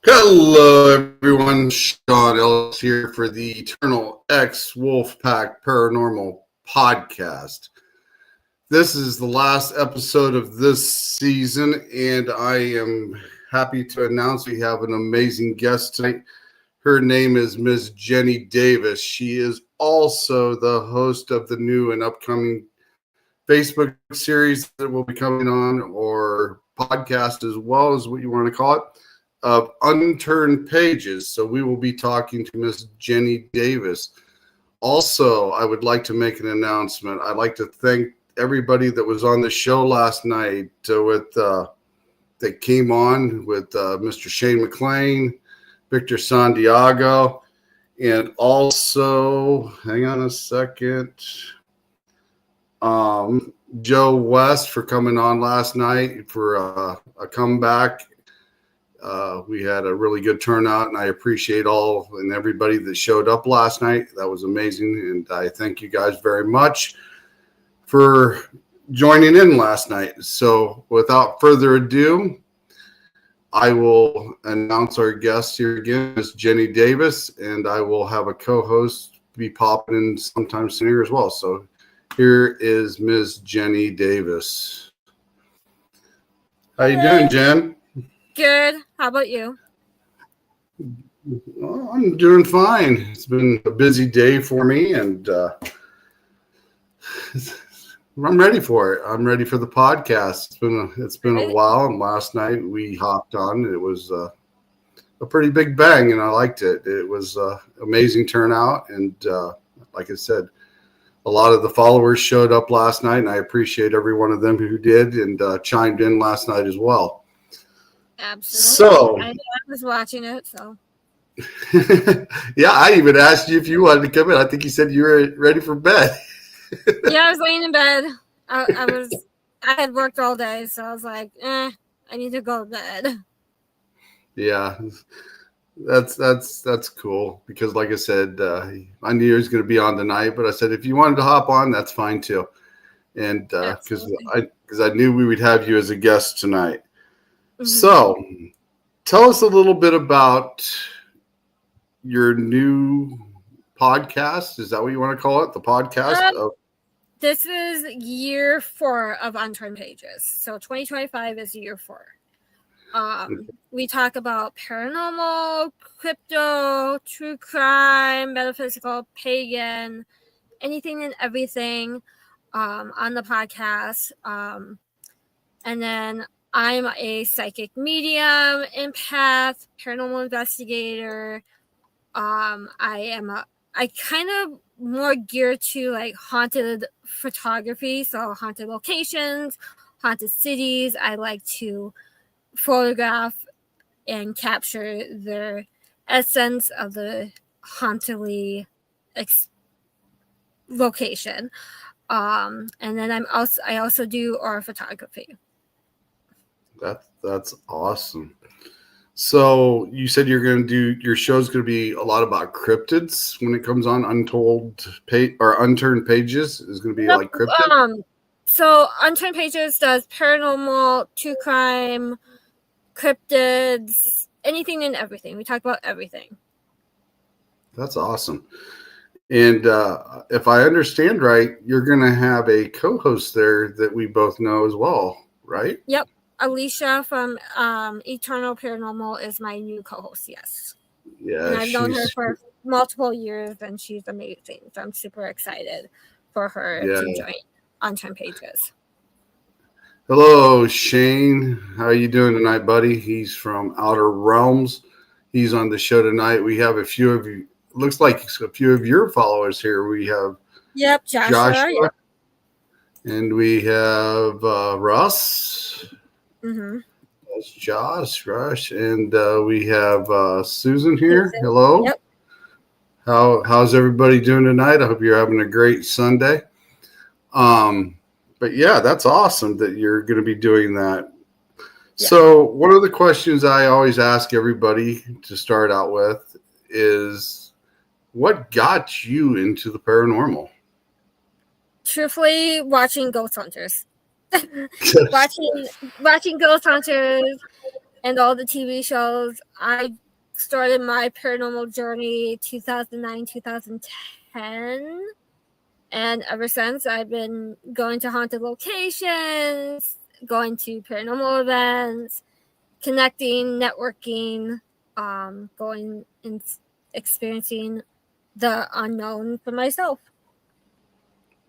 Hello, everyone. Sean Ellis here for the Eternal X Wolfpack Paranormal Podcast. This is the last episode of this season, and I am happy to announce we have an amazing guest tonight. Her name is Ms. Jenny Davis. She is also the host of the new and upcoming Facebook series that will be coming on, or podcast as well, as what you want to call it, of Unturned Pages. So we will be talking to Miss Jenny Davis. Also, I would like to make an announcement. I'd like to thank everybody that was on the show last night that came on with Mr. Shane McLean, Victor Santiago, and also, hang on a second, Joe West for coming on last night for a comeback. We had a really good turnout, and I appreciate all and everybody that showed up last night. That was amazing, and I thank you guys very much for joining in last night. So without further ado, I will announce our guest here again, Ms. Jenny Davis, and I will have a co-host be popping in sometime soon here as well. So here is Ms. Jenny Davis. How you doing, Jen? Good. How about you? Well, I'm doing fine. It's been a busy day for me, and I'm ready for it. I'm ready for the podcast. It's been a while, and last night we hopped on. It was a pretty big bang, and I liked it. It was amazing turnout, and like I said, a lot of the followers showed up last night, and I appreciate every one of them who did and chimed in last night as well. Absolutely. So I was watching it, so. Yeah, I even asked you if you wanted to come in. I think you said you were ready for bed. Yeah, I was laying in bed. I had worked all day, so I was like, I need to go to bed. Yeah, that's cool, because like I said, I knew you was going to be on tonight, but I said if you wanted to hop on, that's fine too. And because I knew we would have you as a guest tonight. Mm-hmm. So tell us a little bit about your new podcast. Is that what you want to call it? The podcast? This is year 4 of Unturned Pages. So 2025 is year 4. We talk about paranormal, crypto, true crime, metaphysical, pagan, anything and everything on the podcast. And then I'm a psychic medium, empath, paranormal investigator. I kind of more geared to like haunted photography, so haunted locations, haunted cities. I like to photograph and capture the essence of the hauntedly location. And then I also do aura photography. That's awesome. So you said your show's going to be a lot about cryptids when it comes on Unturned Pages is going to be like cryptid. So Unturned Pages does paranormal, true crime, cryptids, anything and everything. We talk about everything. That's awesome. And if I understand right, you're going to have a co-host there that we both know as well, right? Yep. Alicia from Eternal Paranormal is my new co-host, yes. Yeah. And I've known her for multiple years, and she's amazing. So I'm super excited for her to join Unturned Pages. Hello, Shane. How are you doing tonight, buddy? He's from Outer Realms. He's on the show tonight. We have a few of you. Looks like a few of your followers here. We have Joshua. Yep. And we have Russ. Mm-hmm. That's Josh, Rush, and we have Susan here. Hello. Yep. How's everybody doing tonight? I hope you're having a great Sunday. But yeah, that's awesome that you're going to be doing that. Yeah. So one of the questions I always ask everybody to start out with is, what got you into the paranormal? Truthfully, watching Ghost Hunters. watching Ghost Hunters and all the TV shows. I started my paranormal journey 2009, 2010. And ever since, I've been going to haunted locations, going to paranormal events, connecting, networking, going and experiencing the unknown for myself.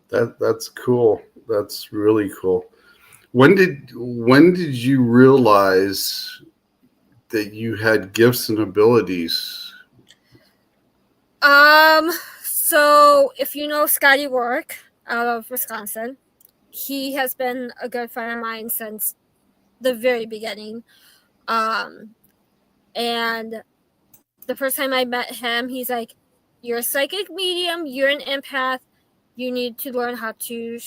That's cool. That's really cool. When did you realize that you had gifts and abilities? So if you know Scotty Work out of Wisconsin, he has been a good friend of mine since the very beginning. And the first time I met him, he's like, "You're a psychic medium. You're an empath. You need to learn how to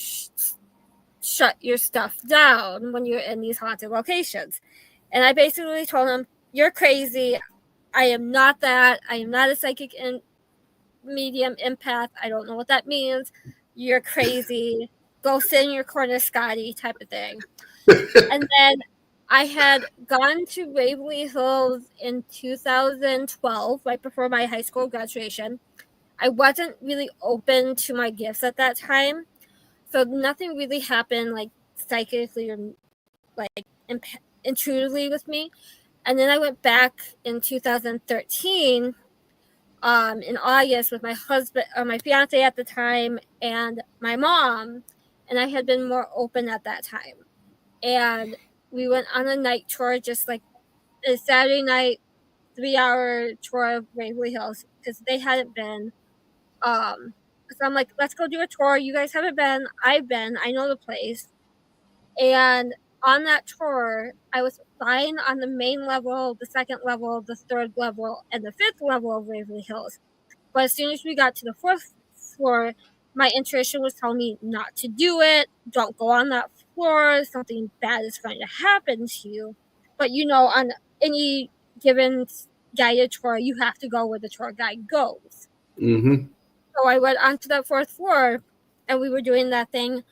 shut your stuff down when you're in these haunted locations." And I basically told him, "You're crazy. I am not that. I am not a psychic medium empath. I don't know what that means. You're crazy. Go sit in your corner, Scotty," type of thing. And then I had gone to Waverly Hills in 2012, right before my high school graduation. I wasn't really open to my gifts at that time, so nothing really happened like psychically or like intuitively with me. And then I went back in 2013 in August with my husband, or my fiance at the time, and my mom, and I had been more open at that time. And we went on a night tour, just like a Saturday night, 3-hour tour of Waverly Hills because they hadn't been. So I'm like, let's go do a tour. You guys haven't been. I've been. I know the place. And on that tour, I was fine on the main level, the second level, the third level, and the fifth level of Waverly Hills. But as soon as we got to the fourth floor, my intuition was telling me not to do it. Don't go on that floor. Something bad is going to happen to you. But on any given guided tour, you have to go where the tour guide goes. Mm-hmm. So I went onto that fourth floor, and we were doing that thing,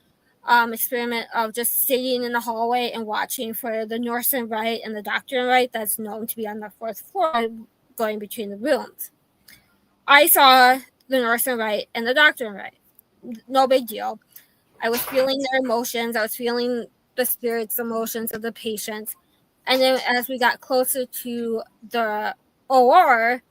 experiment of just sitting in the hallway and watching for the nurse and right and the doctor and right that's known to be on the fourth floor, going between the rooms. I saw the nurse and right and the doctor and right. No big deal. I was feeling their emotions. I was feeling the spirits' emotions of the patients. And then as we got closer to the OR,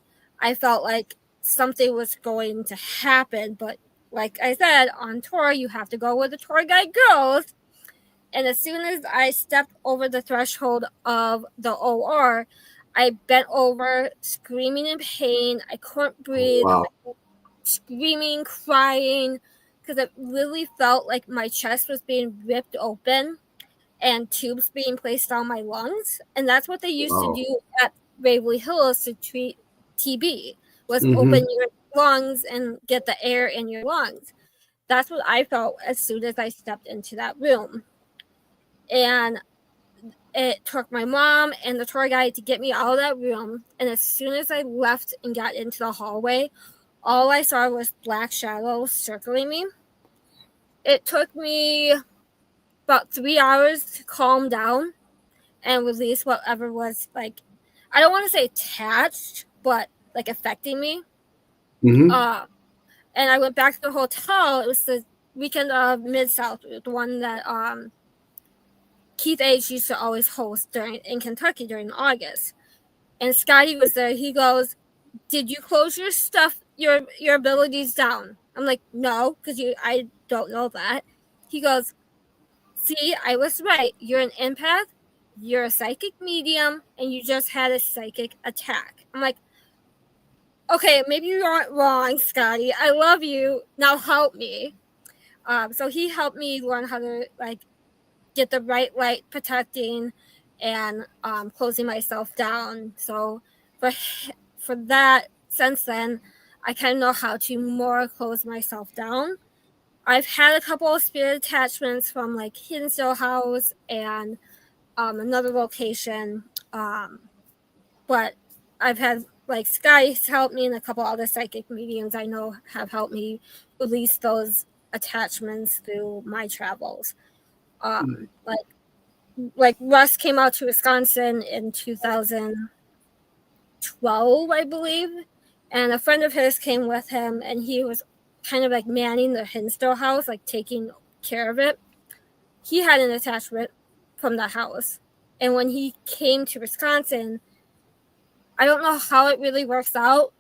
I felt like something was going to happen. But like I said, on tour, you have to go where the tour guide goes. And as soon as I stepped over the threshold of the OR, I bent over, screaming in pain. I couldn't breathe. Wow. Screaming, crying, because it really felt like my chest was being ripped open and tubes being placed on my lungs. And that's what they used to Wow. do at Waverly Hills to treat TB, was Mm-hmm. open your lungs and get the air in your lungs. That's what I felt as soon as I stepped into that room. And it took my mom and the tour guide to get me out of that room. And as soon as I left and got into the hallway, all I saw was black shadows circling me. It took me about 3 hours to calm down and release whatever was, like, I don't want to say attached, but like affecting me. Mm-hmm. And I went back to the hotel. It was the weekend of Mid-South, the one that Keith H used to always host in Kentucky during August. And Scotty was there. He goes, "Did you close your stuff, your abilities down?" I'm like, "No, because I don't know that." He goes, "See, I was right. You're an empath, you're a psychic medium, and you just had a psychic attack." I'm like, "Okay, maybe you aren't wrong, Scotty. I love you. Now help me." So he helped me learn how to get the right light protecting and closing myself down. So for that, since then, I kind of know how to more close myself down. I've had a couple of spirit attachments from like Hinsdale House and another location, but I've had like Sky's helped me and a couple other psychic mediums I know have helped me release those attachments through my travels. Like like Russ came out to Wisconsin in 2012, I believe, and a friend of his came with him, and he was kind of like manning the Hinsdale house, like taking care of it. He had an attachment from the house, and when he came to Wisconsin, I don't know how it really works out,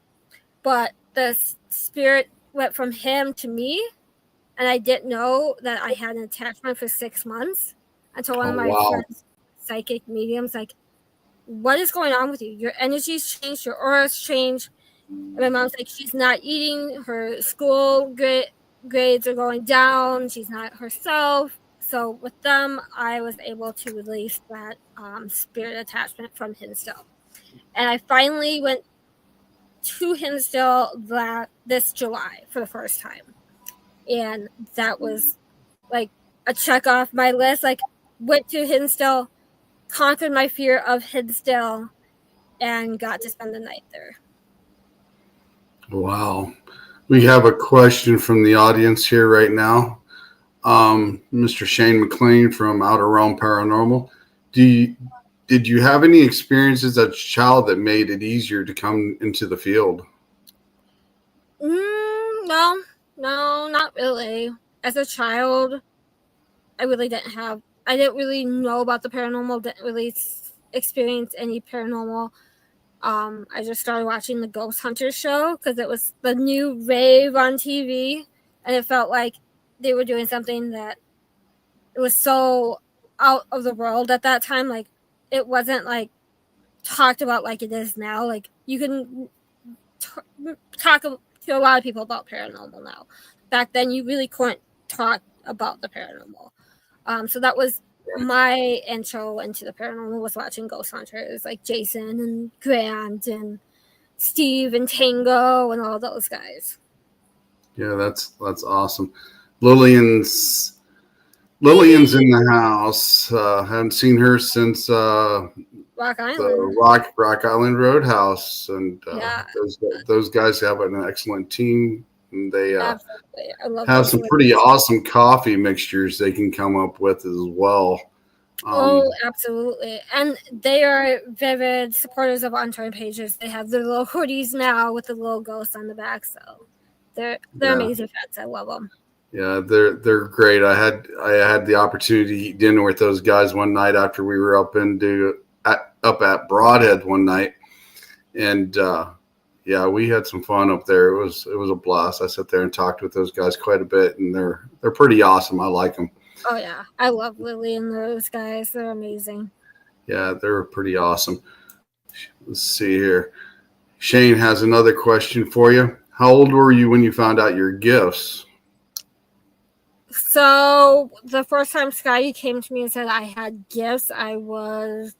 but the spirit went from him to me, and I didn't know that I had an attachment for 6 months until one Oh, of my wow. friends, psychic mediums, like, what is going on with you? Your energy's changed, your aura's changed. And my mom's like, she's not eating, her school grades are going down, she's not herself. So with them, I was able to release that spirit attachment from Hinsdale. And I finally went to Hinsdale this July for the first time. And that was like a check off my list. Like, went to Hinsdale, conquered my fear of Hinsdale, and got to spend the night there. Wow. We have a question from the audience here right now. Mr. Shane McLean from Outer Realm Paranormal. Did you have any experiences as a child that made it easier to come into the field? No, not really. As a child, I didn't really know about the paranormal, didn't really experience any paranormal. I just started watching the Ghost Hunter show because it was the new rave on TV, and it felt like they were doing something that it was so out of the world at that time. Like, it wasn't like talked about like it is now. Like, you can talk to a lot of people about paranormal now. Back then, you really couldn't talk about the paranormal. So that was my intro into the paranormal, was watching Ghost Hunters, like Jason and Grant and Steve and Tango and all those guys. Yeah, that's awesome. Lillian's in the house. Haven't seen her since Rock Island. the Rock Island Roadhouse, and Yeah. those guys have an excellent team. And they Absolutely. I love have those some ladies. pretty awesome coffee mixtures they can come up with as well. Oh, absolutely. And they are vivid supporters of On-Time Pages. They have their little hoodies now with the little ghosts on the back. So they're amazing fans. I love them. Yeah, they're great. I had the opportunity to eat dinner with those guys one night after we were up at Broadhead one night, and yeah, we had some fun up there. It was a blast. I sat there and talked with those guys quite a bit, and they're pretty awesome. I like them. Oh yeah, I love Lily and those guys. They're amazing. Yeah, they're pretty awesome. Let's see here. Shane has another question for you. How old were you when you found out your gifts? So the first time Scotty came to me and said I had gifts, I was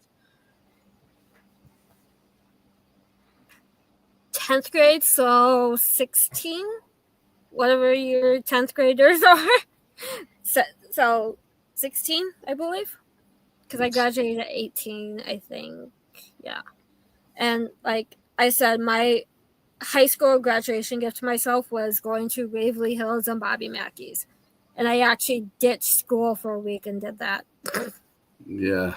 10th grade, so 16, whatever your 10th graders are. So 16, I believe, because I graduated at 18, I think. Yeah. And like I said, my high school graduation gift to myself was going to Waverly Hills and Bobby Mackey's. And I actually ditched school for a week and did that. Yeah.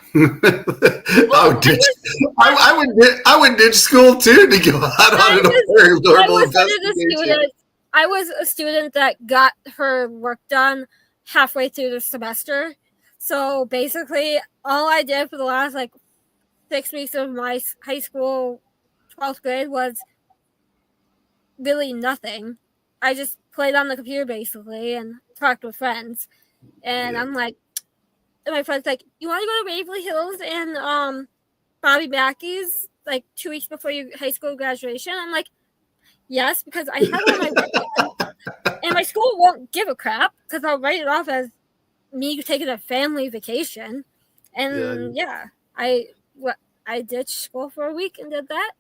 I would ditch school too to go out on a paranormal investigation. I was a student that got her work done halfway through the semester. So basically, all I did for the last 6 weeks of my high school 12th grade was really nothing. I just played on the computer basically and talked with friends. And I'm like, and my friend's like, you want to go to Waverly Hills and Bobby Mackey's 2 weeks before your high school graduation? I'm like, yes, because I have all my work done. And my school won't give a crap because I'll write it off as me taking a family vacation. And I ditched school for a week and did that.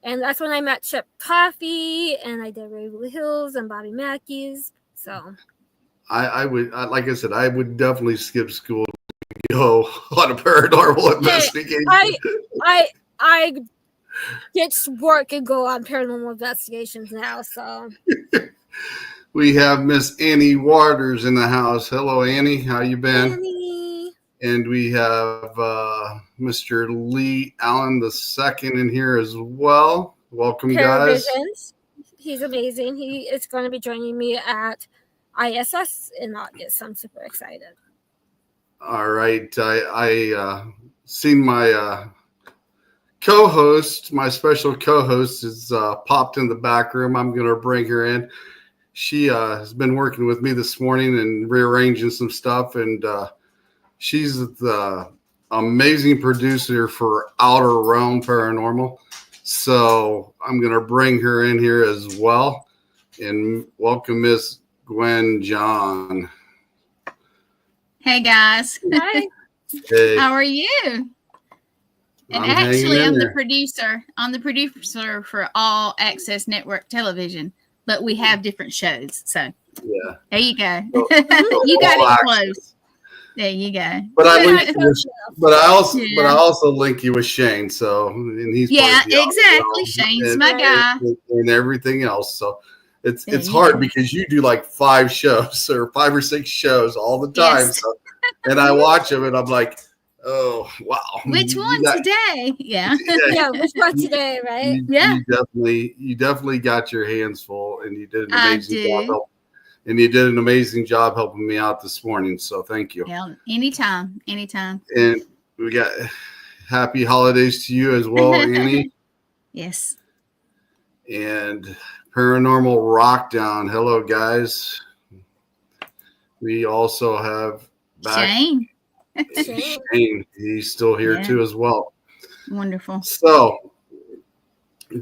And that's when I met Chip Coffee, and I did Waverly Hills and Bobby Mackey's. So I would, like I said, I would definitely skip school to go on a paranormal investigation. I ditched work and go on paranormal investigations now. So we have Miss Annie Waters in the house. Hello, Annie. How you been? Annie. And we have Mr. Lee Allen II in here as well. Welcome, guys. Paravisions. He's amazing. He is going to be joining me at ISS in August. I'm super excited. All right. I seen my co-host, my special co-host is popped in the back room. I'm going to bring her in. She has been working with me this morning and rearranging some stuff, and she's the amazing producer for Outer Realm Paranormal. So I'm going to bring her in here as well. And welcome Miss Gwen John. Hey, guys. Hi. Hey, How are you? And I'm actually, hanging in I'm the there. producer. I'm the producer for All Access Network Television, but we have different shows. So Yeah. there you go. So- You got All it access. close. There you go. But I Yeah, link you with, but I also link you with Shane. So and he's Yeah, part of the Outer exactly. Realm Shane's and, my guy. and everything else. So it's There it's you hard go. because you do like 5 shows or 5 or 6 shows all the time. Yes. So, and I watch them and I'm like, oh wow, Which one today? Yeah. Yeah, which one today, right? Yeah. You definitely got your hands full, and you did an I amazing do. job. And you did an amazing job helping me out this morning. So thank you. Yeah. Anytime. Anytime. And we got happy holidays to you as well, Annie. Yes. And Paranormal Rockdown. Hello, guys. We also have back Shane. Shane. He's still here too as well. Wonderful. So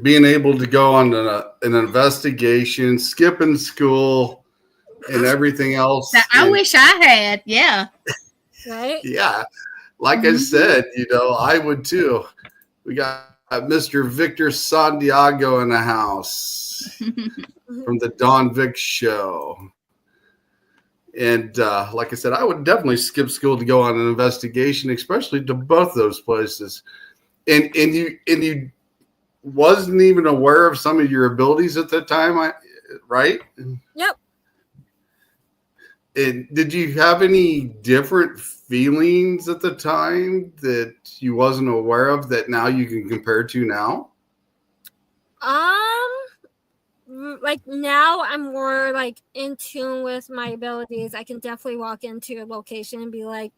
being able to go on an investigation, skipping school, and everything else. That I wish I had. Yeah. Right? Yeah. Like I said, I would too. We got Mr. Victor Santiago in the house from the Don Vic Show. And like I said, I would definitely skip school to go on an investigation, especially to both those places. And you wasn't even aware of some of your abilities at the time, right? Yep. And did you have any different feelings at the time that you wasn't aware of that now you can compare to now? Like now I'm more like in tune with my abilities. I can definitely walk into a location and be like,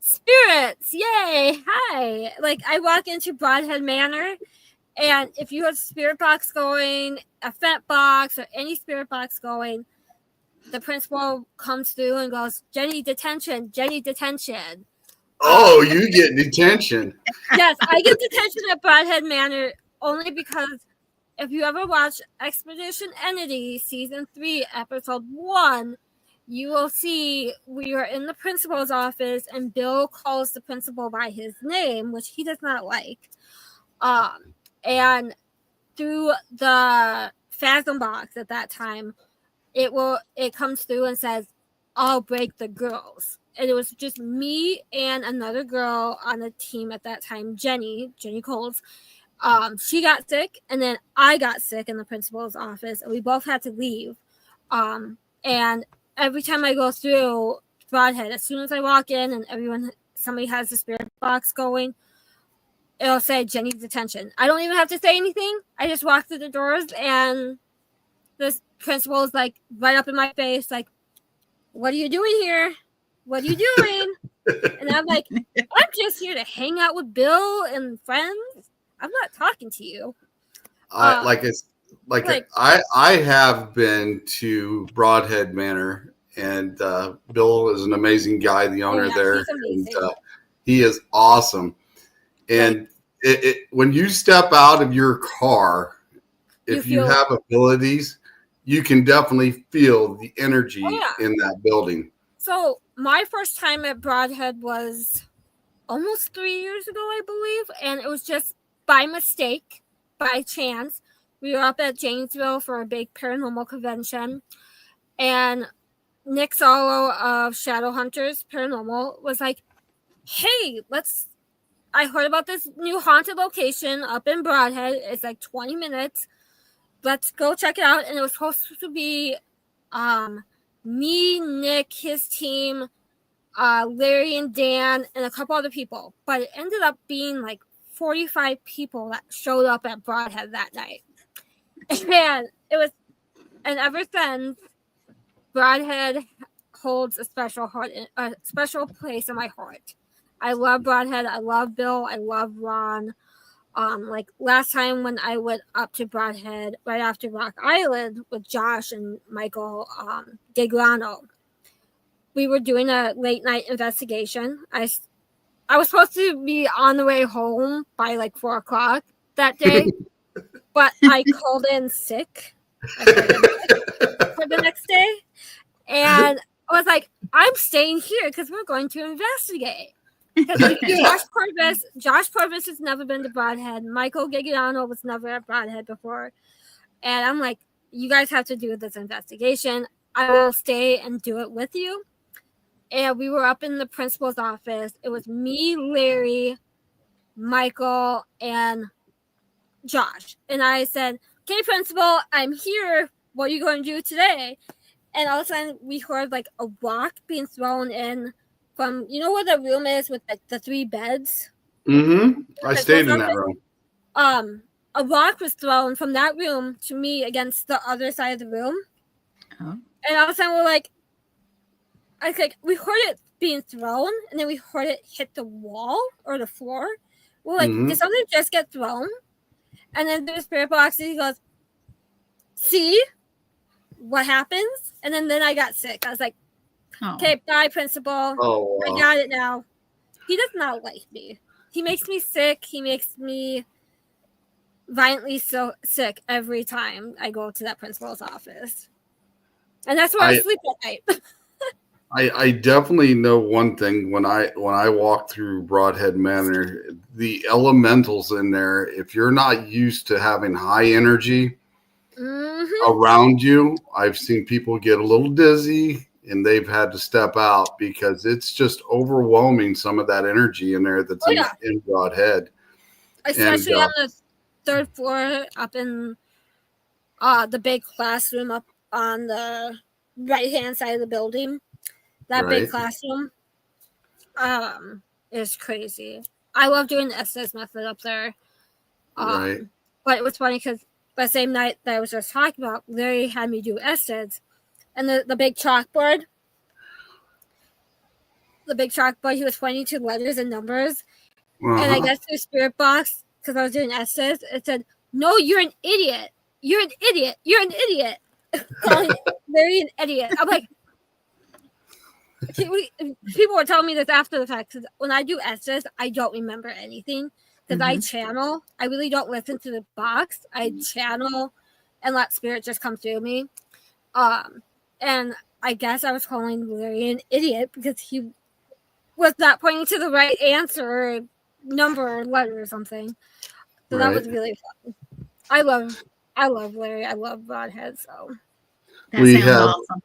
spirits, yay, hi. Like I walk into Broadhead Manor, and if you have a spirit box going, a Fent box, or any spirit box going, the principal comes through and goes, Jenny, detention, Jenny, detention. Oh, you get detention. Yes, I get detention at Broadhead Manor only because if you ever watch Expedition Entity Season 3, Episode 1, you will see we are in the principal's office and Bill calls the principal by his name, which he does not like. And through the Phasm box at that time, it comes through and says, I'll break the girls. And it was just me and another girl on the team at that time, Jenny Coles. She got sick, and then I got sick in the principal's office, and we both had to leave. And every time I go through Broadhead, as soon as I walk in and somebody has the spirit box going, it'll say Jenny's detention. I don't even have to say anything. I just walk through the doors, and the principal is like right up in my face, like, what are you doing here? What are you doing? And I'm like, I'm just here to hang out with Bill and friends. I'm not talking to you. I have been to Broadhead Manor, and Bill is an amazing guy, the owner there. He's amazing. And he is awesome. And when you step out of your car, if you have abilities, you can definitely feel the energy in that building. So my first time at Broadhead was almost 3 years ago, I believe. And it was just by mistake, by chance. We were up at Janesville for a big paranormal convention. And Nick Solo of Shadowhunters Paranormal was like, hey, I heard about this new haunted location up in Broadhead. It's like 20 minutes. Let's go check it out. And it was supposed to be me, Nick, his team, Larry and Dan and a couple other people, but it ended up being like 45 people that showed up at Broadhead that night. And it was, and ever since, Broadhead holds a special place in my heart. I love Broadhead. I love Bill. I love Ron. Like last time when I went up to Broadhead right after Rock Island with Josh and Michael Degrano, we were doing a late night investigation. I was supposed to be on the way home by like 4:00 that day, but I called in sick for the next day, and I was like, "I'm staying here because we're going to investigate." Because like, Josh Purvis has never been to Broadhead. Michael Gigiano was never at Broadhead before, and I'm like, "You guys have to do this investigation. I will stay and do it with you." And we were up in the principal's office. It was me, Larry, Michael, and Josh. And I said, "Okay, principal, I'm here. What are you going to do today?" And all of a sudden, we heard like a rock being thrown in from, you know where the room is with like the 3 beds? Mm-hmm. I stayed in that room. A rock was thrown from that room to me against the other side of the room. Oh. And all of a sudden, we're like, we heard it being thrown, and then we heard it hit the wall or the floor. We're like, did something just get thrown? And then the spirit box, he goes, "See what happens?" And then I got sick. I was like, "Okay, bye, principal. Oh, wow. I got it now." He does not like me. He makes me sick. He makes me violently so sick every time I go to that principal's office. And that's where I sleep at night. I definitely know one thing when I walk through Broadhead Manor, the elementals in there, if you're not used to having high energy around you, I've seen people get a little dizzy and they've had to step out because it's just overwhelming, some of that energy in there that's in Broadhead. Especially on the 3rd floor up in the big classroom up on the right-hand side of the building. That big classroom is crazy. I love doing the SS method up there. But it was funny because the same night that I was just talking about, Larry had me do essays. And the big chalkboard, he was pointing to letters and numbers. And I guess through Spirit Box, because I was doing essays, it said, "No, you're an idiot. You're an idiot. You're an idiot." Calling Larry an idiot. I'm like, people were telling me this after the fact, because when I do essays, I don't remember anything because I channel. I really don't listen to the box. I channel and let spirit just come through me. And I guess I was calling Larry an idiot because he was not pointing to the right answer or number or letter or something. So that was really fun. I love Larry. I love Broadhead. So that sounds awesome.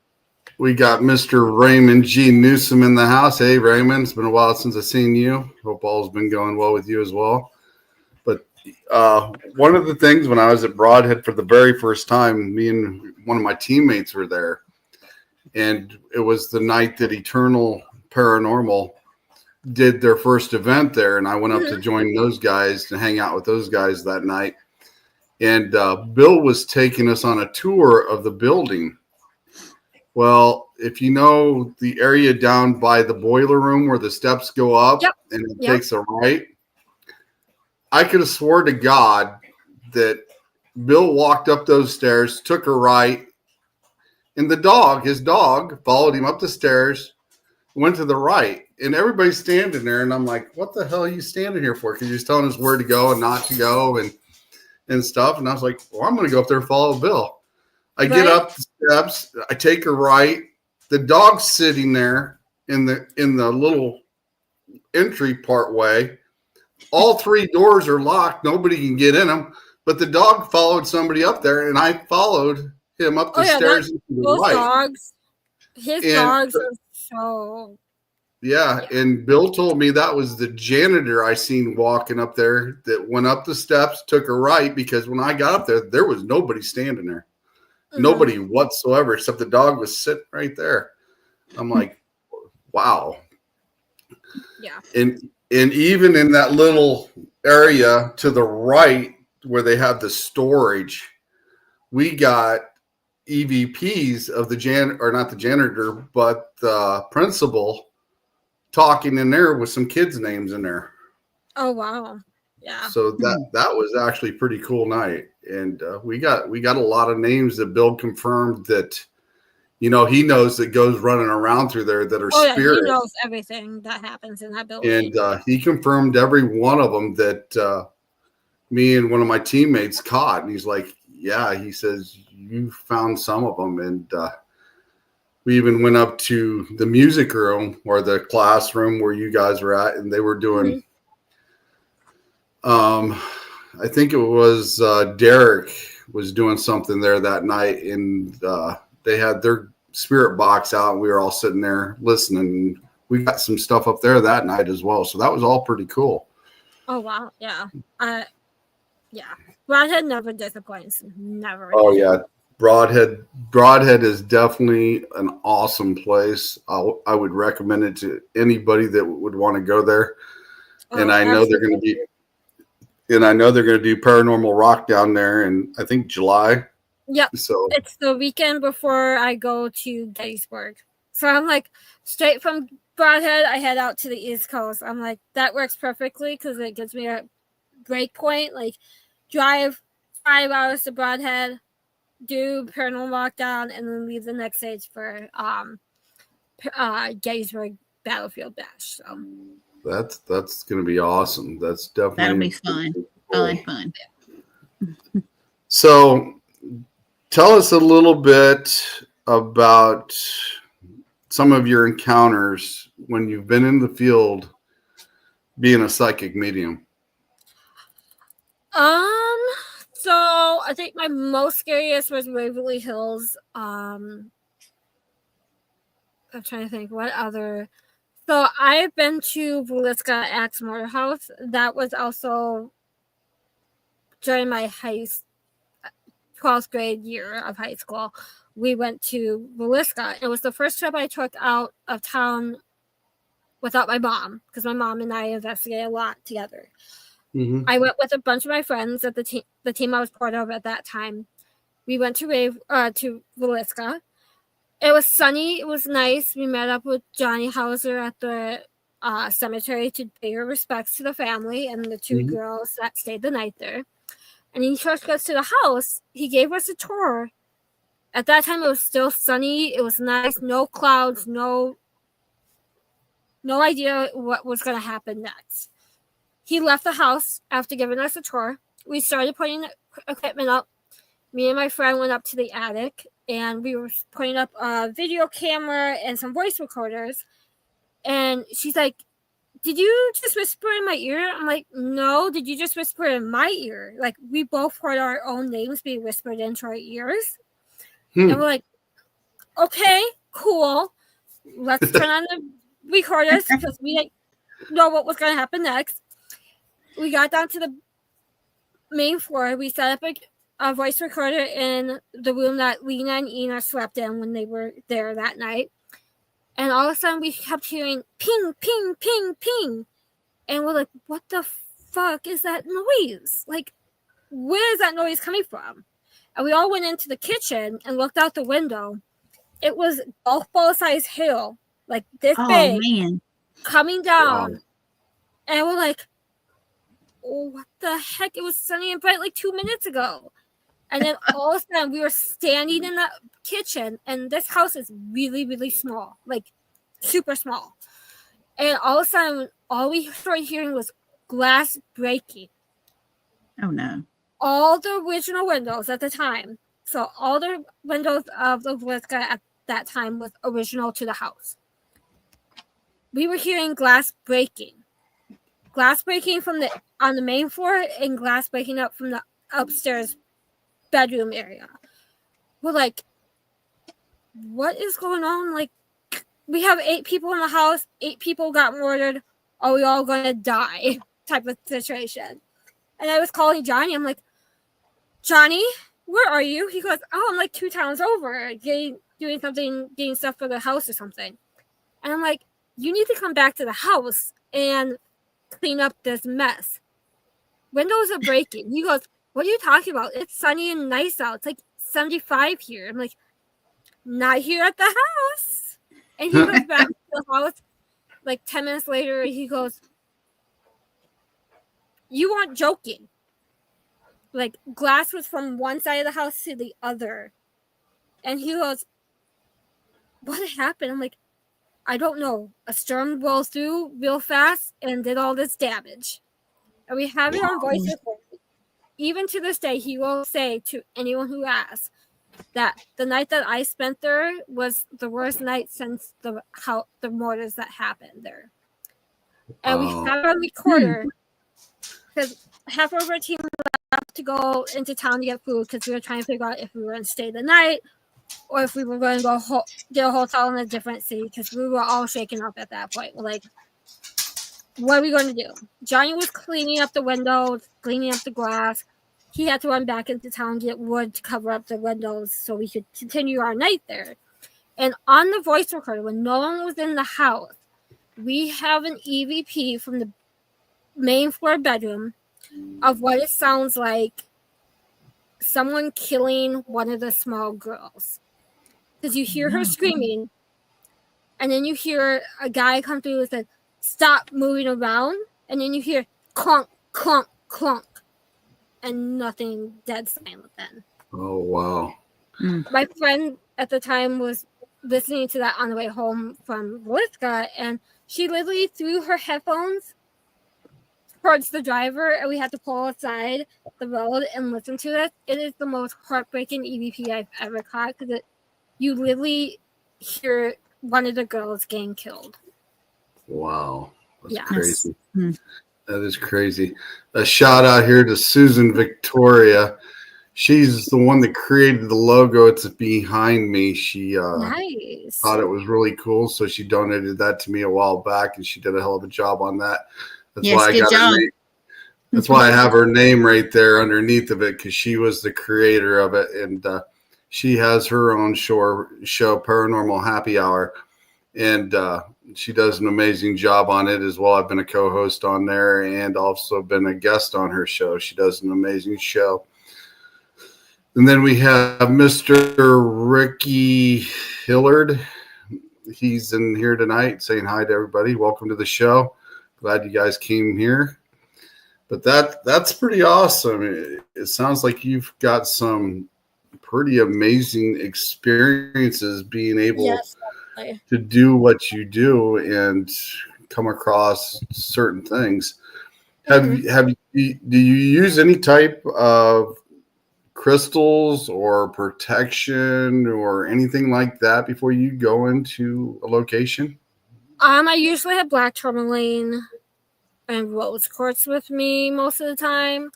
We got Mr. Raymond G. Newsom in the house. Hey, Raymond, it's been a while since I've seen you. Hope all's been going well with you as well. But one of the things when I was at Broadhead for the very first time, me and one of my teammates were there. And it was the night that Eternal Paranormal did their first event there. And I went up to join those guys to hang out with those guys that night. And Bill was taking us on a tour of the building. Well, if you know the area down by the boiler room where the steps go up and it takes a right, I could have swore to God that Bill walked up those stairs, took a right, and his dog, followed him up the stairs, went to the right. And everybody's standing there, and I'm like, what the hell are you standing here for? Because he was telling us where to go and not to go and stuff. And I was like, well, I'm going to go up there and follow Bill. I get up the steps. I take a right. The dog's sitting there in the little entry part way. All 3 doors are locked. Nobody can get in them. But the dog followed somebody up there, and I followed him up the stairs into the right. His dogs are so... Yeah, and Bill told me that was the janitor I seen walking up there that went up the steps, took a right, because when I got up there was nobody standing there. Nobody whatsoever, except the dog was sitting right there. I'm like, wow. Yeah. And even in that little area to the right where they have the storage, we got EVPs of not the janitor, but the principal talking in there with some kids' names in there. Oh wow. Yeah. So that was actually a pretty cool night, and we got a lot of names that Bill confirmed that, you know, he knows that goes running around through there that are Oh yeah, spirits. he knows everything that happens in that building. And he confirmed every one of them that me and one of my teammates caught. And he's like, yeah, he says, you found some of them. And we even went up to the music room or the classroom where you guys were at, and they were doing, I think it was Derek was doing something there that night, and they had their spirit box out, and we were all sitting there listening. We got some stuff up there that night as well. So that was all pretty cool. Oh wow. Yeah. Yeah. Broadhead never disappoints. Never. Oh yeah. Broadhead is definitely an awesome place. I would recommend it to anybody that would want to go there. And I know they're going to do Paranormal Rock down there in, I think, July. Yep. So it's the weekend before I go to Gettysburg. So I'm like, straight from Broadhead, I head out to the East Coast. I'm like, that works perfectly because it gives me a break point. Like, drive 5 hours to Broadhead, do Paranormal Lockdown, and then leave the next stage for Gettysburg Battlefield Bash. So that's going to be awesome. That's definitely that'll be fun. Cool. Fun. So, tell us a little bit about some of your encounters when you've been in the field being a psychic medium. So I think my most scariest was Waverly Hills. I'm trying to think what other. So I've been to Velisca Axe Motor House. That was also during my 12th grade year of high school. We went to Velisca. It was the first trip I took out of town without my mom, because my mom and I investigate a lot together. Mm-hmm. I went with a bunch of my friends at the team I was part of at that time. We went to Velisca. It was sunny. It was nice. We met up with Johnny Hauser at the cemetery to pay our respects to the family and the two girls that stayed the night there. And he took us to the house. He gave us a tour. At that time, it was still sunny. It was nice. No clouds. No idea what was going to happen next. He left the house after giving us a tour. We started putting equipment up. Me and my friend went up to the attic, and we were putting up a video camera and some voice recorders. And she's like, did you just whisper in my ear? I'm like, no, did you just whisper in my ear? Like, we both heard our own names being whispered into our ears. And we're like, okay, cool. Let's turn on the recorders because we didn't know what was going to happen next. We got down to the main floor. We set up a voice recorder in the room that Lena and Ina slept in when they were there that night. And all of a sudden, we kept hearing ping, ping, ping, ping. And we're like, what the fuck is that noise? Like, where is that noise coming from? And we all went into the kitchen and looked out the window. It was golf ball-sized hail, like this big, coming down. Wow. And we're like, oh, what the heck? It was sunny and bright like 2 minutes ago. And then all of a sudden, we were standing in the kitchen, and this house is really, really small, like super small. And all of a sudden, all we started hearing was glass breaking. Oh, no. All the original windows at the time, so all the windows of the Velisca at that time was original to the house. We were hearing glass breaking from on the main floor, and glass breaking up from the upstairs bedroom area. We're like, what is going on? Like, we have 8 people in the house, 8 people got murdered. Are we all going to die? Type of situation. And I was calling Johnny. I'm like, Johnny, where are you? He goes, oh, I'm like 2 towns over, getting stuff for the house or something. And I'm like, you need to come back to the house. and clean up this mess. Windows are breaking. He goes, what are you talking about? It's sunny and nice out. It's like 75 here. I'm like, not here at the house. And he goes back to the house like 10 minutes later. He goes, you weren't joking. Like, glass was from one side of the house to the other. And he goes, what happened? I'm like, I don't know. A storm rolled through real fast and did all this damage. And we have it on voice recording. Even to this day, he will say to anyone who asks that the night that I spent there was the worst night since the murders that happened there. And we have a recorder because half of our team left to go into town to get food because we were trying to figure out if we were going to stay the night or if we were going to go get a hotel in a different city because we were all shaken up at that point. We're like, what are we going to do? Johnny was cleaning up the windows, cleaning up the glass. He had to run back into town, get wood to cover up the windows so we could continue our night there. And on the voice recorder, when no one was in the house, we have an EVP from the main floor bedroom of what it sounds like someone killing one of the small girls. Because you hear her screaming, and then you hear a guy come through and say, stop moving around, and then you hear clunk, clunk, clunk, and nothing, dead silent then. Oh, wow. My friend at the time was listening to that on the way home from Lithka, and she literally threw her headphones towards the driver, and we had to pull aside the road and listen to it. It is the most heartbreaking EVP I've ever caught because you literally hear one of the girls getting killed. Wow. That's crazy. That is crazy. A shout out here to Susan Victoria. She's the one that created the logo. It's behind me. She nice. Thought it was really cool, so she donated that to me a while back, and she did a hell of a job on that. That's why I got her name. That's why I have her name right there underneath of it, because she was the creator of it, and she has her own show, Paranormal Happy Hour, and she does an amazing job on it as well. I've been a co-host on there and also been a guest on her show. She does an amazing show. And then we have Mr. Ricky Hillard. He's in here tonight saying hi to everybody. Welcome to the show. Glad you guys came here. But that's pretty awesome. It sounds like you've got some pretty amazing experiences being able to do what you do and come across certain things. Do you use any type of crystals or protection or anything like that before you go into a location? I usually have black tourmaline and rose quartz with me most of the time.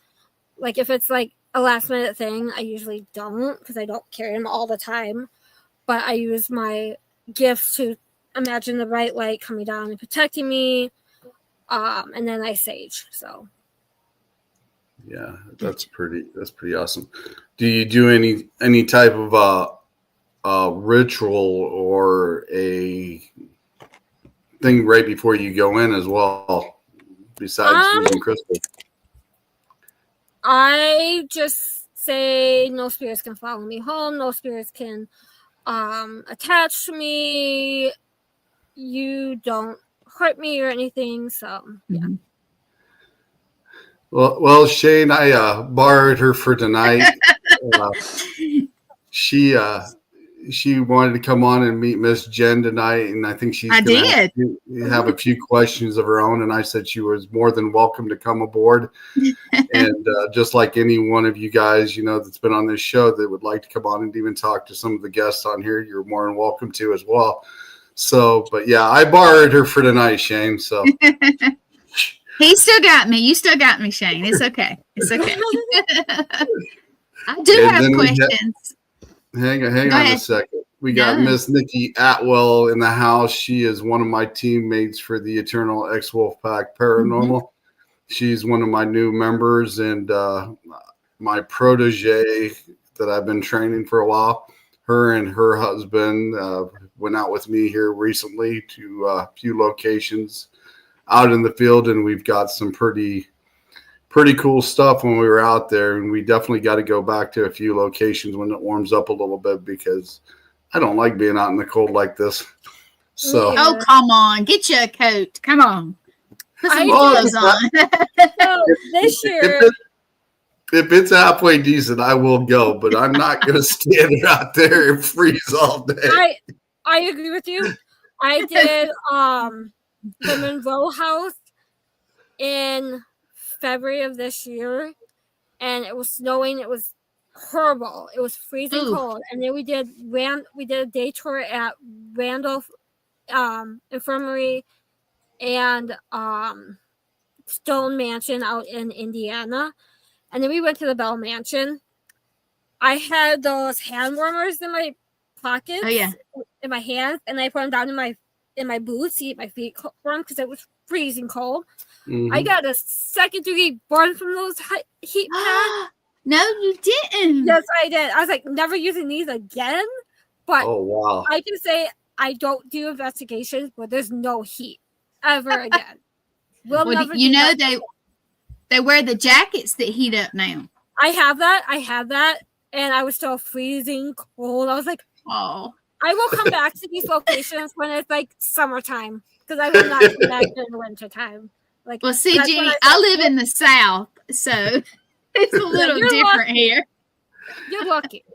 Like if it's like a last minute thing, I usually don't because I don't carry them all the time. But I use my gifts to imagine the bright light coming down and protecting me. And then I sage. So yeah, that's pretty awesome. Do you do any type of ritual or a thing right before you go in as well, besides using crystals? I just say no spirits can follow me home. No spirits can attach to me. You don't hurt me or anything. So yeah. Well, Shane, I borrowed her for tonight. She wanted to come on and meet Miss Jen tonight, and I think she's going to have a few questions of her own. And I said she was more than welcome to come aboard. And just like any one of you guys, that's been on this show that would like to come on and even talk to some of the guests on here, you're more than welcome to as well. So, but yeah, I borrowed her for tonight, Shane. So. He still got me. You still got me, Shane. It's okay. It's okay. I do have questions. Hang on a second. We got Miss Nikki Atwell in the house. She is one of my teammates for the Eternal X Wolfpack Paranormal. She's one of my new members and my protege that I've been training for a while. Her and her husband went out with me here recently to a few locations out in the field, and we've got some pretty cool stuff when we were out there. And we definitely got to go back to a few locations when it warms up a little bit, because I don't like being out in the cold like this. So, oh, come on, get you a coat. Come on, put some clothes on. So this year, if it's halfway decent, I will go, but I'm not going to stand out there and freeze all day. I agree with you. I did the Monroe House in February of this year, and it was snowing. It was horrible. It was freezing cold. And then we did a day tour at Randolph Infirmary and Stone Mansion out in Indiana. And then we went to the Bell Mansion. I had those hand warmers in my pockets. Oh, yeah. In my hands, and I put them down in my boots to keep my feet warm because it was freezing cold. I got a second-degree burn from those heat pads. No, you didn't. Yes, I did. I was like, never using these again. But oh wow, I can say I don't do investigations, but there's no heat ever again. Well, you know they wear the jackets that heat up now. I have that, and I was still freezing cold. I was like, oh. I will come back to these locations when it's like summertime, because I will not come back in the wintertime. Like, well, see, Jenny, I live in the South, so it's a little different here. You're lucky.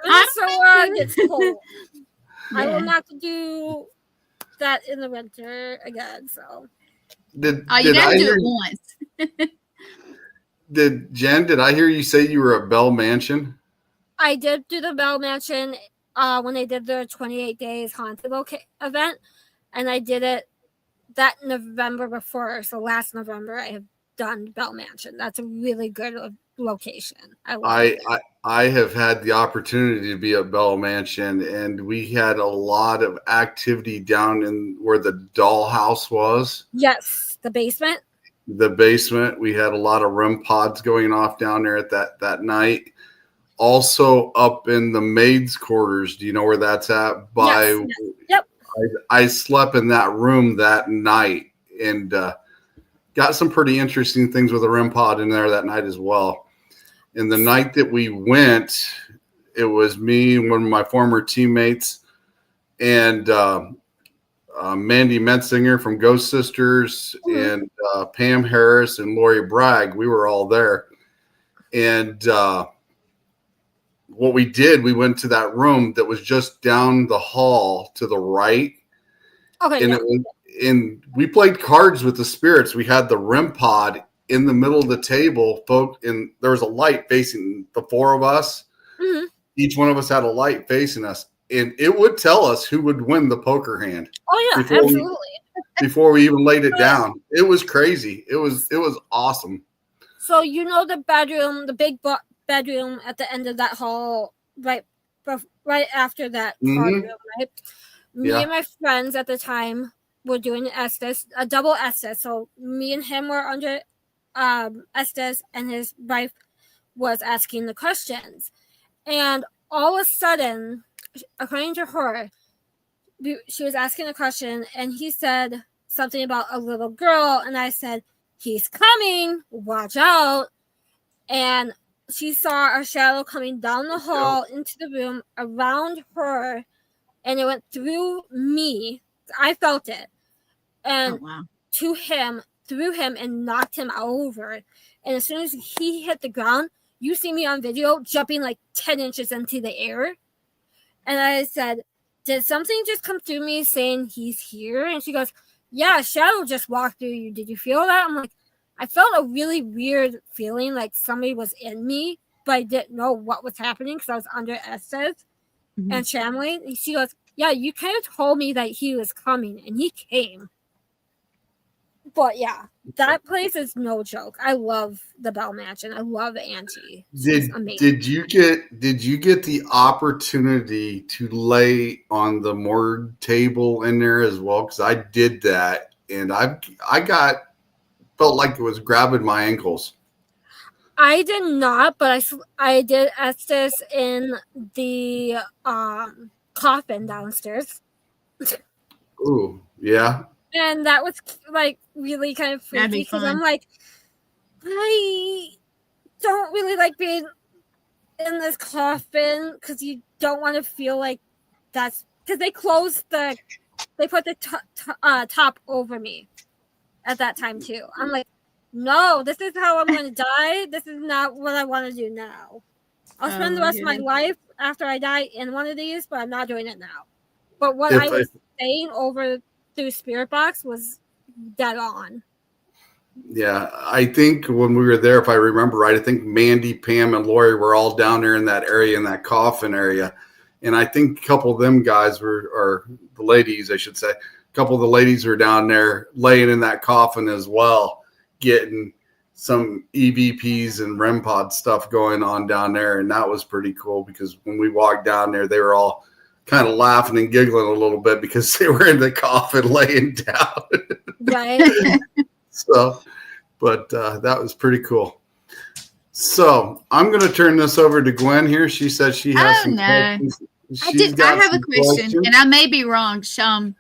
Minnesota gets cold. Yeah. I will not do that in the winter again. So, you gotta do it once. Did I hear you say you were at Bell Mansion? I did do the Bell Mansion when they did their 28 Days Haunted event, and I did it that November before. So last November, I have done Bell Mansion. That's a really good location. I have had the opportunity to be at Bell Mansion, and we had a lot of activity down in where the dollhouse was. Yes, the basement. The basement. We had a lot of REM pods going off down there at that night. Also up in the maids' quarters. Do you know where that's at? Yes. Yep. I slept in that room that night and got some pretty interesting things with a REM pod in there that night as well. And the night that we went, it was me and one of my former teammates and Mandy Metzinger from Ghost Sisters and Pam Harris and Lori Bragg. We were all there. And what we did, we went to that room that was just down the hall to the right. Okay. And we played cards with the spirits. We had the REM pod in the middle of the table, folk, and there was a light facing the four of us. Mm-hmm. Each one of us had a light facing us, and it would tell us who would win the poker hand. Oh yeah, absolutely. Before we even laid it down, it was crazy. It was awesome. So you know the bedroom, the big bedroom at the end of that hall, right after that room, right? Me and my friends at the time were doing Estes, a double Estes. So me and him were under Estes, and his wife was asking the questions. And all of a sudden, according to her, she was asking a question, and he said something about a little girl, and I said, "He's coming, watch out." And she saw a shadow coming down the hall into the room around her, and it went through me. I felt it. And to him, through him, and knocked him over. And as soon as he hit the ground, you see me on video jumping like 10 inches into the air. And I said, "Did something just come through me saying he's here?" And she goes, "Yeah, a shadow just walked through you. Did you feel that?" I'm like, I felt a really weird feeling like somebody was in me, but I didn't know what was happening because I was under Estes and channeling. And she goes, "Yeah, you kind of told me that he was coming, and he came." But yeah, that place is no joke. I love the Bell Mansion. I love Angie. Did you get the opportunity to lay on the morgue table in there as well? Because I did that, and I felt like it was grabbing my ankles. I did not, but I did Estes in the coffin downstairs. Ooh, yeah. And that was like really kind of That'd be freaky because fun. I'm like, I don't really like being in this coffin because you don't want to feel like that's because they put the top over me at that time too. I'm like, no, this is how I'm going to die. This is not what I want to do now. I'll spend the rest of my life after I die in one of these, but I'm not doing it now. But what I was saying over through Spirit Box was dead on. Yeah, I think when we were there, if I remember right, I think Mandy, Pam, and Lori were all down there in that area, in that coffin area. And I think a couple of them guys or the ladies, I should say, a couple of the ladies were down there laying in that coffin as well, getting some EVPs and REM pod stuff going on down there. And that was pretty cool because when we walked down there, they were all kind of laughing and giggling a little bit because they were in the coffin laying down. Right. So, but that was pretty cool. So I'm going to turn this over to Gwen here. She says she has some questions. I have a question, and I may be wrong. Sean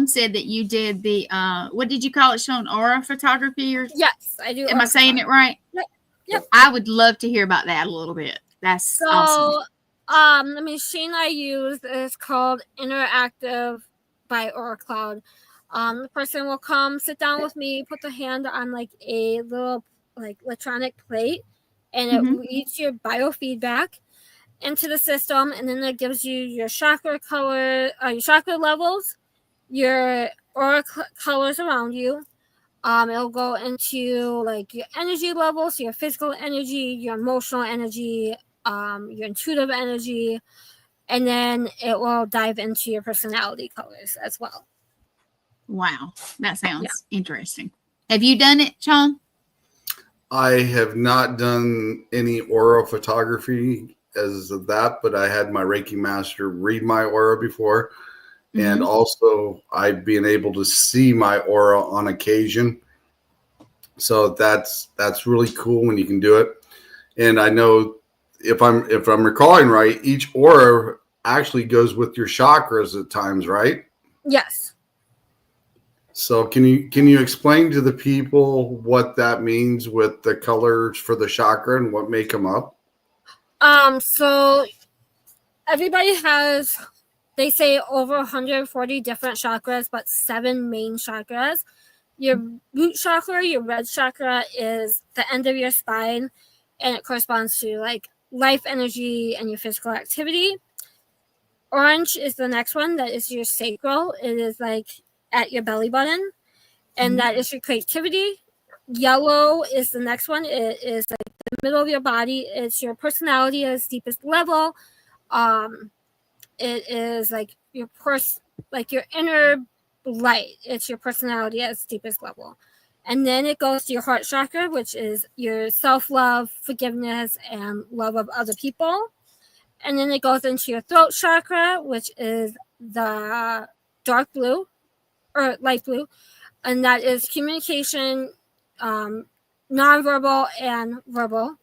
said that you did the what did you call it, Sean? Aura photography? Or yes, I do. Am I saying it right? Yep. I would love to hear about that a little bit. That's awesome. The machine I use is called Interactive by Aura Cloud. The person will come, sit down with me, put the hand on like a little like electronic plate, and it reads your biofeedback into the system, and then it gives you your chakra color, your chakra levels, your aura colors around you. It'll go into like your energy levels, your physical energy, your emotional energy, your intuitive energy, and then it will dive into your personality colors as well. Wow, that sounds interesting. Have you done it, Sean? I have not done any aura photography as of that, but I had my Reiki master read my aura before. And also I've been able to see my aura on occasion. So that's really cool when you can do it. And I know if I'm recalling right, each aura actually goes with your chakras at times, right? Yes. So can you explain to the people what that means with the colors for the chakra and what make them up? So everybody has, they say, over 140 different chakras, but 7 main chakras. Your root chakra, your red chakra, is the end of your spine, and it corresponds to like life energy and your physical activity. Orange is the next one. That is your sacral. It is like at your belly button, and that is your creativity. Yellow is the next one. It is like the middle of your body. It's your personality at its deepest level. It is like your your inner light. It's your personality at its deepest level. And then it goes to your heart chakra, which is your self-love, forgiveness, and love of other people. And then it goes into your throat chakra, which is the dark blue or light blue. And that is communication, nonverbal and verbal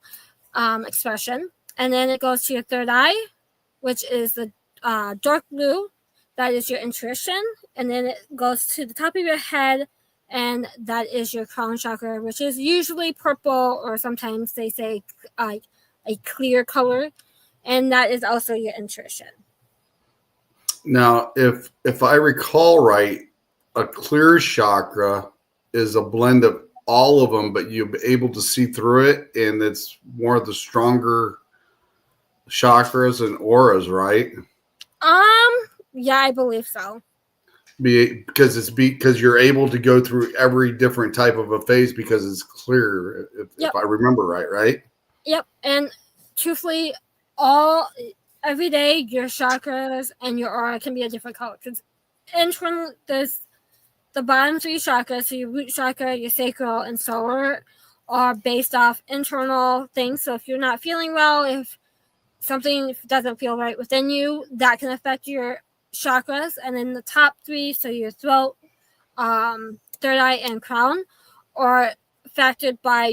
expression. And then it goes to your third eye, which is the dark blue. That is your intuition. And then it goes to the top of your head, and that is your crown chakra, which is usually purple, or sometimes they say a clear color. And that is also your intuition. Now, if I recall right, a clear chakra is a blend of all of them, but you'll be able to see through it, and it's more of the stronger chakras and auras, right? Yeah, I believe so. Because you're able to go through every different type of a phase because it's clear, if I remember right? Yep. And truthfully, every day your chakras and your aura can be a different color. Because internal, there's the bottom 3 chakras, so your root chakra, your sacral, and solar, are based off internal things. So if you're not feeling well, if something doesn't feel right within you, that can affect your chakras. And then the top 3, so your throat, third eye, and crown, are affected by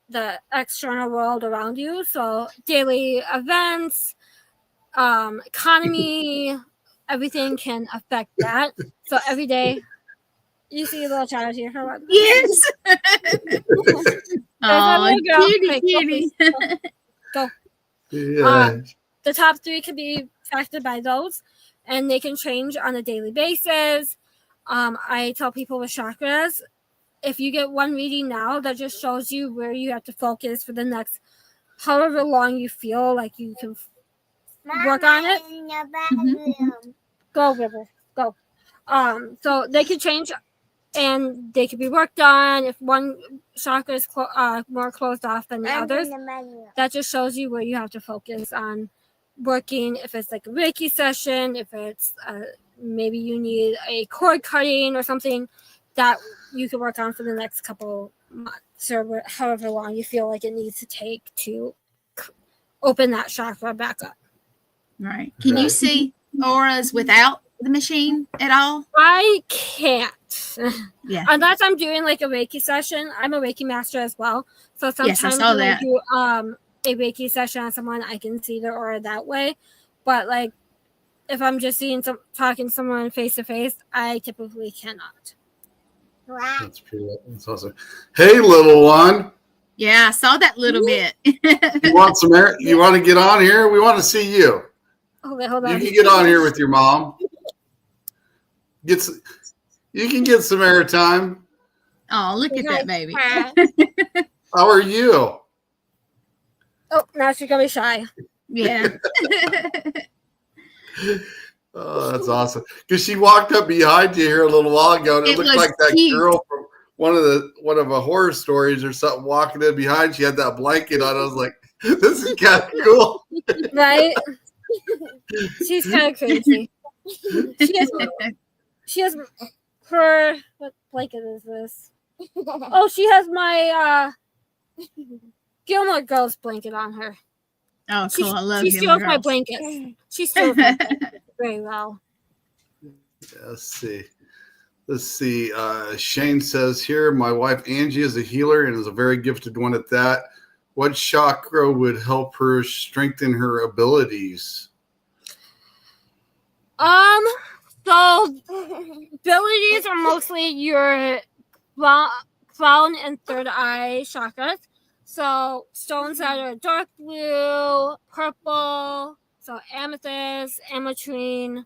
the external world around you. So daily events, economy, everything can affect that. So every day You see a little child here. Hold on. Yes. Oh, Okay, kitty. Go. Yeah. The top 3 can be affected by those, and they can change on a daily basis. I tell people with chakras, if you get one reading now, that just shows you where you have to focus for the next however long you feel like you can work on it. Go, River. Go. So they can change and they can be worked on. If one chakra is more closed off than the others, that just shows you where you have to focus on working. If it's like a Reiki session, if it's maybe you need a cord cutting or something that you can work on for the next couple months or however long you feel like it needs to take to open that chakra back up. Right. Can you see auras without the machine at all? I can't. Yeah. Unless I'm doing like a Reiki session. I'm a Reiki master as well. So sometimes Yes, I saw when I that. do a Reiki session on someone, I can see their aura that way. But like if I'm just talking to someone face to face, I typically cannot. That's pretty. That's awesome. Hey, little one. Yeah, I saw that little bit. You want some air? You want to get on here? We want to see you. Okay, hold on. You can get on here with your mom. You can get some airtime. Oh, look at that baby. How are you? Oh, now she's gonna be shy. Yeah. Oh, that's awesome. Because she walked up behind you here a little while ago, and it looked like that girl from one of a horror stories or something walking in behind. She had that blanket on. I was like, this is kind of cool. Right? She's kind of crazy. She has her, what blanket is this? Oh, she has my Gilmore Girls blanket on her. Oh, cool. I love She steals my blanket. She steals my blanket very well. Let's see. Shane says here, my wife Angie is a healer and is a very gifted one at that. What chakra would help her strengthen her abilities? So abilities are mostly your crown and third eye chakras. So stones that are dark blue, purple, so amethyst, ametrine.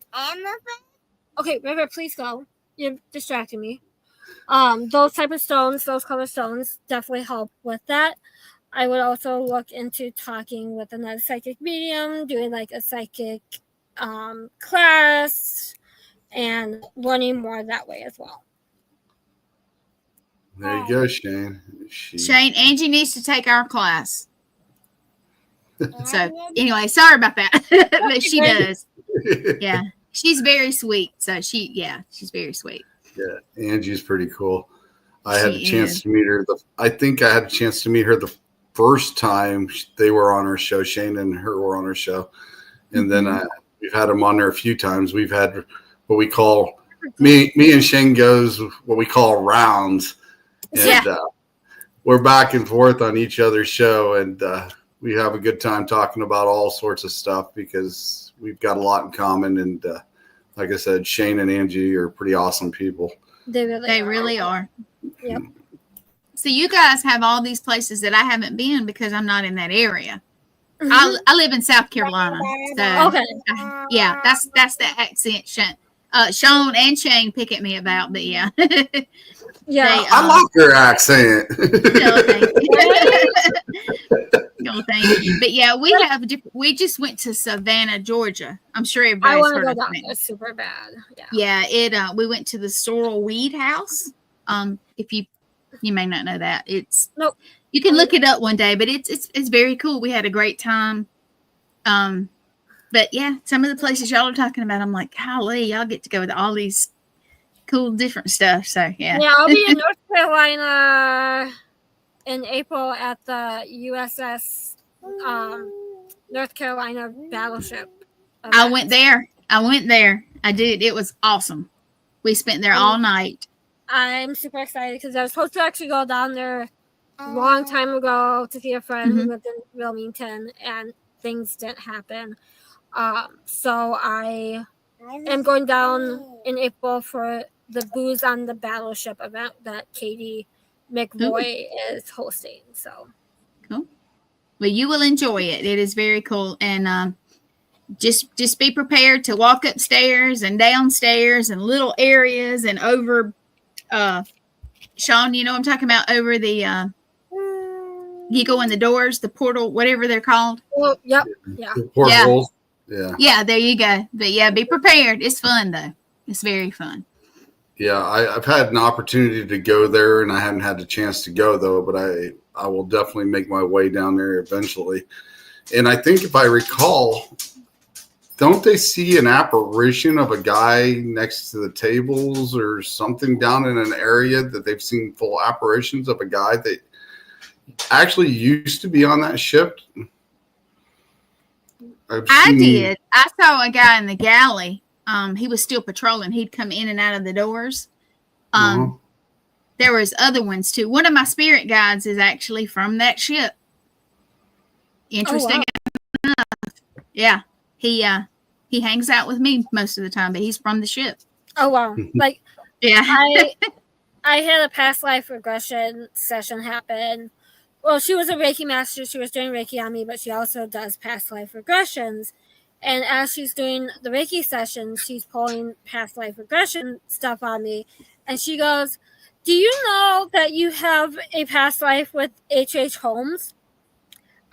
Okay, River, please go. You're distracting me. Those type of stones, those color stones definitely help with that. I would also look into talking with another psychic medium, doing like a psychic class and learning more that way as well. There you go, Shane. Shane, Angie needs to take our class. So anyway, sorry about that. But she does. Yeah. She's very sweet. So she's very sweet. Yeah, Angie's pretty cool. I had a chance to meet her. I think I had a chance to meet her the first time they were on our show. Shane and her were on our show. And then we've had them on there a few times. We've had what we call, me and Shane goes what we call rounds. And we're back and forth on each other's show. And we have a good time talking about all sorts of stuff because we've got a lot in common. And like I said, Shane and Angie are pretty awesome people. They really are. Yep. So you guys have all these places that I haven't been because I'm not in that area. Mm-hmm. I live in South Carolina. So okay. Yeah, that's the accent Sean and Shane pick at me about, but yeah. Yeah, I like your accent. No, thank you. No, thank you. But yeah, we just went to Savannah, Georgia. I'm sure everybody's heard of it. It's super bad. Yeah, we went to the Sorrel Weed House. If you may not know that. Nope. You can look it up one day, but it's very cool. We had a great time. But yeah, some of the places y'all are talking about, I'm like, golly, y'all get to go to all these cool different stuff. So yeah. Yeah, I'll be in North Carolina in April at the USS North Carolina Battleship event. I went there. I did. It was awesome. We spent there all night. I'm super excited because I was supposed to actually go down there a long time ago to see a friend who lived in Wilmington, and things didn't happen. So I am going down in April for the Booze on the Battleship event that Katie McRoy is hosting. So cool. Well, you will enjoy it. It is very cool, and just be prepared to walk upstairs and downstairs and little areas and over. Sean, you know what I'm talking about, over the. You go in the doors, the portal, whatever they're called. Well, yep, yeah, Portholes. Yeah. Yeah, there you go. But yeah, be prepared. It's fun though. It's very fun. Yeah, I've had an opportunity to go there, and I haven't had the chance to go though. But I will definitely make my way down there eventually. And I think if I recall, don't they see an apparition of a guy next to the tables or something down in an area that they've seen full apparitions of a guy that actually used to be on that ship? I did. I saw a guy in the galley. He was still patrolling. He'd come in and out of the doors. There was other ones too. One of my spirit guides is actually from that ship. Interesting enough. Yeah. He hangs out with me most of the time, but he's from the ship. Oh wow. Like yeah. I had a past life regression session happen. Well, she was a Reiki master. She was doing Reiki on me, but she also does past life regressions. And as she's doing the Reiki sessions, she's pulling past life regression stuff on me. And she goes, "Do you know that you have a past life with H.H. Holmes?"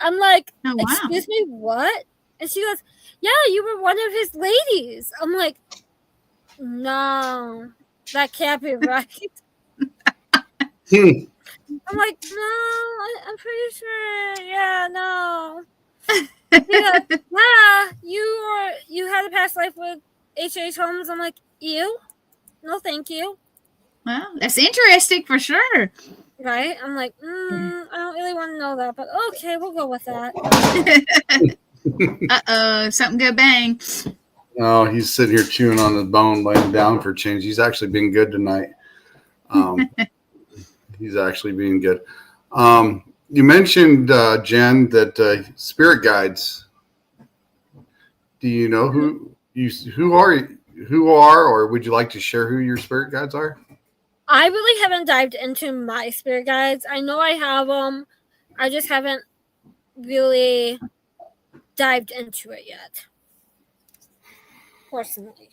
I'm like, oh, wow. Excuse me, what? And she goes, "Yeah, you were one of his ladies." I'm like, no, that can't be right. I'm like, no, I'm pretty sure. Yeah, no. Yeah, you had a past life with H.H. Holmes. I'm like, ew, no, thank you. Well, that's interesting for sure. Right? I'm like, I don't really want to know that, but okay, we'll go with that. Something go bang. Oh, he's sitting here chewing on his bone, laying down for change. He's actually been good tonight. He's actually being good. You mentioned, Jen, that spirit guides. Do you know who are, or would you like to share who your spirit guides are? I really haven't dived into my spirit guides. I know I have them. I just haven't really dived into it yet, personally.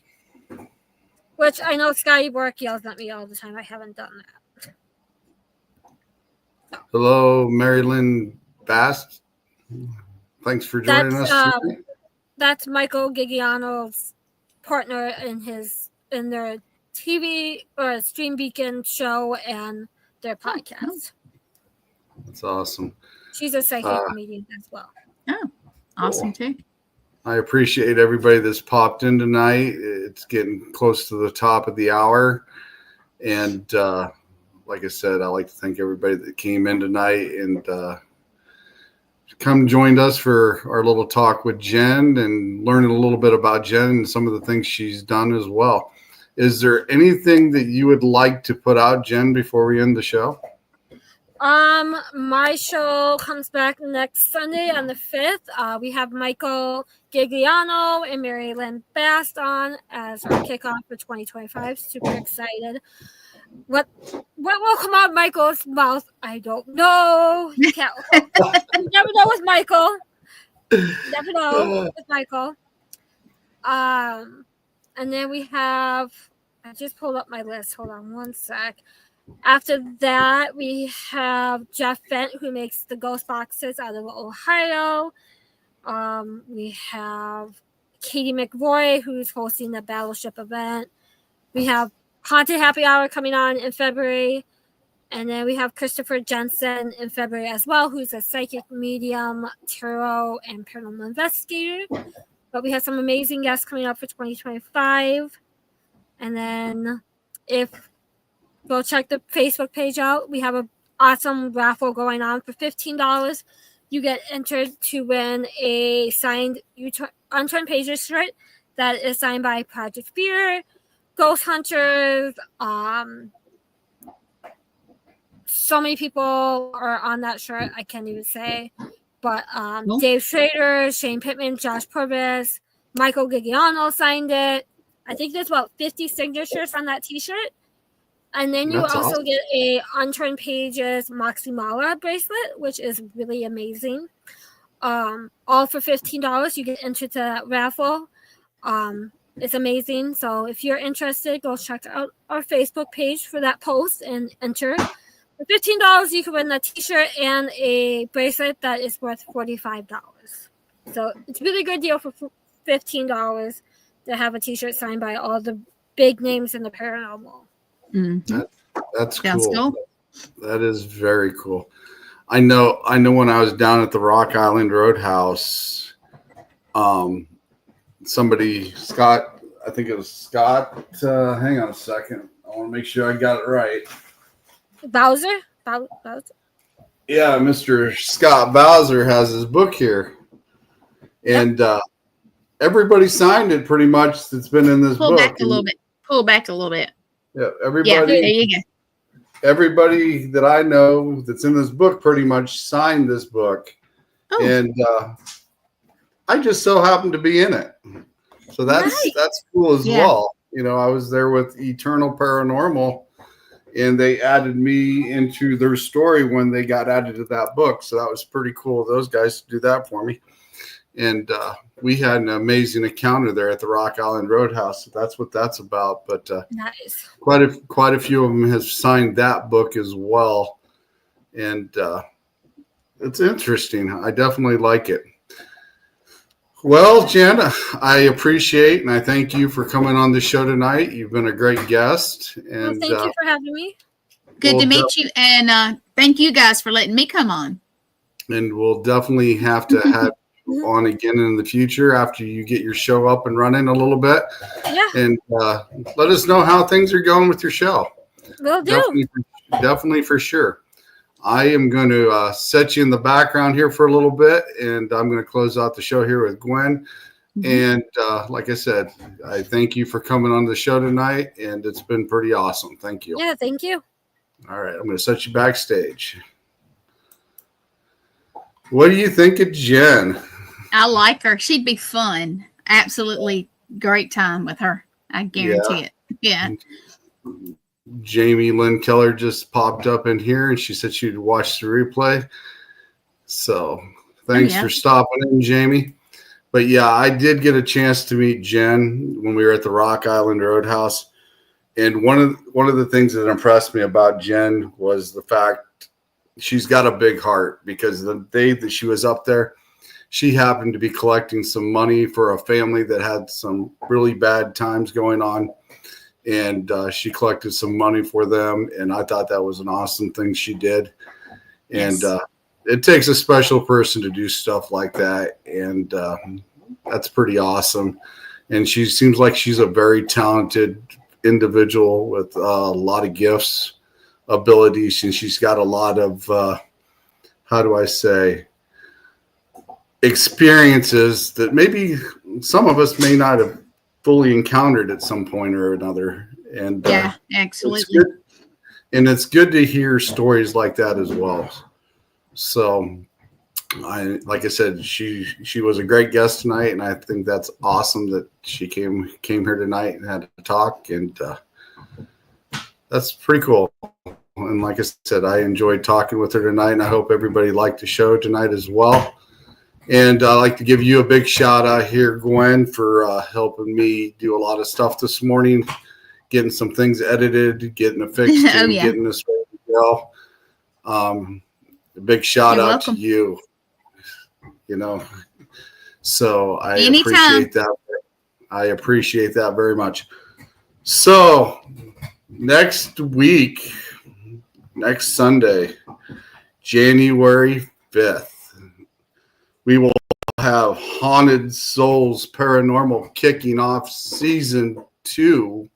Which I know Scotty Bork yells at me all the time. I haven't done that. Hello, Mary Lynn Bast. Thanks for joining us tonight. That's Michael Gigiano's partner in their TV or Stream Beacon show and their podcast. That's awesome. She's a psychic comedian as well. Oh, awesome too. I appreciate everybody that's popped in tonight. It's getting close to the top of the hour. And like I said, I'd like to thank everybody that came in tonight and come joined us for our little talk with Jen and learning a little bit about Jen and some of the things she's done as well. Is there anything that you would like to put out, Jen, before we end the show? My show comes back next Sunday on the 5th. We have Michael Gigliano and Mary Lynn Bast on as our kickoff for 2025. Super excited. What will come out of Michael's mouth? I don't know. You never know with Michael. Never know with Michael. And then we have, I just pulled up my list. Hold on one sec. After that, we have Jeff Bent, who makes the ghost boxes out of Ohio. We have Katie McRoy, who's hosting the Battleship event. We have Haunted Happy Hour coming on in February. And then we have Christopher Jensen in February as well, who's a psychic medium, tarot, and paranormal investigator. But we have some amazing guests coming up for 2025. And then go check the Facebook page out. We have an awesome raffle going on for $15. You get entered to win a signed Unturned Pages shirt that is signed by Project Fear, Ghost Hunters. So many people are on that shirt, I can't even say. But Dave Schrader, Shane Pittman, Josh Purvis, Michael Gigiano signed it. I think there's about 50 signatures on that T-shirt. And then you That's also awesome. get a Unturned Pages Maximala bracelet, which is really amazing. All for $15. You get entered to that raffle. It's amazing. So if you're interested, go check out our Facebook page for that post and enter. For $15, you can win a T-shirt and a bracelet that is worth $45. So it's a really good deal for $15 to have a T-shirt signed by all the big names in the paranormal. Mm-hmm. That's Sounds cool. cool. That is very cool. I know when I was down at the Rock Island Roadhouse, Scott, I think it was Scott. Hang on a second. I want to make sure I got it right. Bowser? Yeah, Mr. Scott Bowser has his book here. And everybody signed it pretty much that's been in this Pull book. back a little bit. Pull back a little bit. Yeah, Yeah, there you go. Everybody that I know that's in this book pretty much signed this book. Oh. And I just so happened to be in it. So that's cool as well. You know, I was there with Eternal Paranormal, and they added me into their story when they got added to that book. So that was pretty cool of those guys to do that for me. And we had an amazing encounter there at the Rock Island Roadhouse. So that's what that's about. But nice. Quite a few of them have signed that book as well. And it's interesting. I definitely like it. Well, Jen, I appreciate and I thank you for coming on the show tonight. You've been a great guest. And thank you for having me. Good to meet you. And thank you guys for letting me come on. And we'll definitely have to have you on again in the future after you get your show up and running a little bit. Yeah. And let us know how things are going with your show. Will do. Definitely for sure. I am going to set you in the background here for a little bit, and I'm going to close out the show here with Gwen. And like I said, I thank you for coming on the show tonight, and it's been pretty awesome. Thank you. Yeah, thank you. All right, I'm going to set you backstage. What do you think of Jen? I like her. She'd be fun. Absolutely great time with her. I guarantee it. Yeah. Jamie Lynn Keller just popped up in here, and she said she'd watch the replay. So thanks for stopping in, Jamie. But yeah, I did get a chance to meet Jen when we were at the Rock Island Roadhouse. And one of the things that impressed me about Jen was the fact she's got a big heart, because the day that she was up there, she happened to be collecting some money for a family that had some really bad times going on. And she collected some money for them. And I thought that was an awesome thing she did. And it takes a special person to do stuff like that. And that's pretty awesome. And she seems like she's a very talented individual with a lot of gifts, abilities. And she's got a lot of, experiences that maybe some of us may not have fully encountered at some point or another. And absolutely. It's good to hear stories like that as well. So like I said, she was a great guest tonight, and I think that's awesome that she came here tonight and had to talk, and that's pretty cool. And like I said, I enjoyed talking with her tonight, and I hope everybody liked the show tonight as well. And I'd like to give you a big shout out here, Gwen, for helping me do a lot of stuff this morning, getting some things edited, getting it fixed, and getting this ready to go. A big shout out to you. You know, so I appreciate that. I appreciate that very much. So next week, next Sunday, January 5th, we will have Haunted Souls Paranormal kicking off season 2.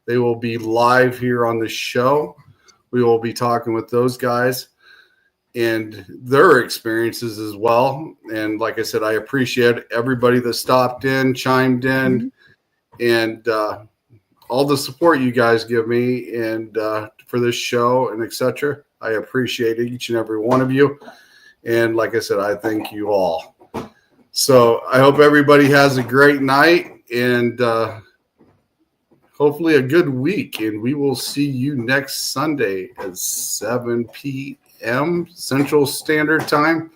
They will be live here on the show. We will be talking with those guys and their experiences as well. And like I said, I appreciate everybody that stopped in, chimed in, and all the support you guys give me and for this show and etc. I appreciate each and every one of you. And like I said, I thank you all. So I hope everybody has a great night. And hopefully a good week, and we will see you next Sunday at 7 p.m. Central Standard Time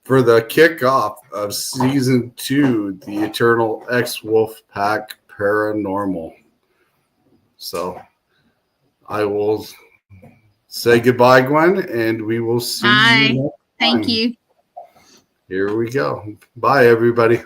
for the kickoff of Season 2, The Eternal X Wolf Pack Paranormal. So I will say goodbye, Gwen, and we will see Bye. you next time. Thank you. Here we go. Bye, everybody.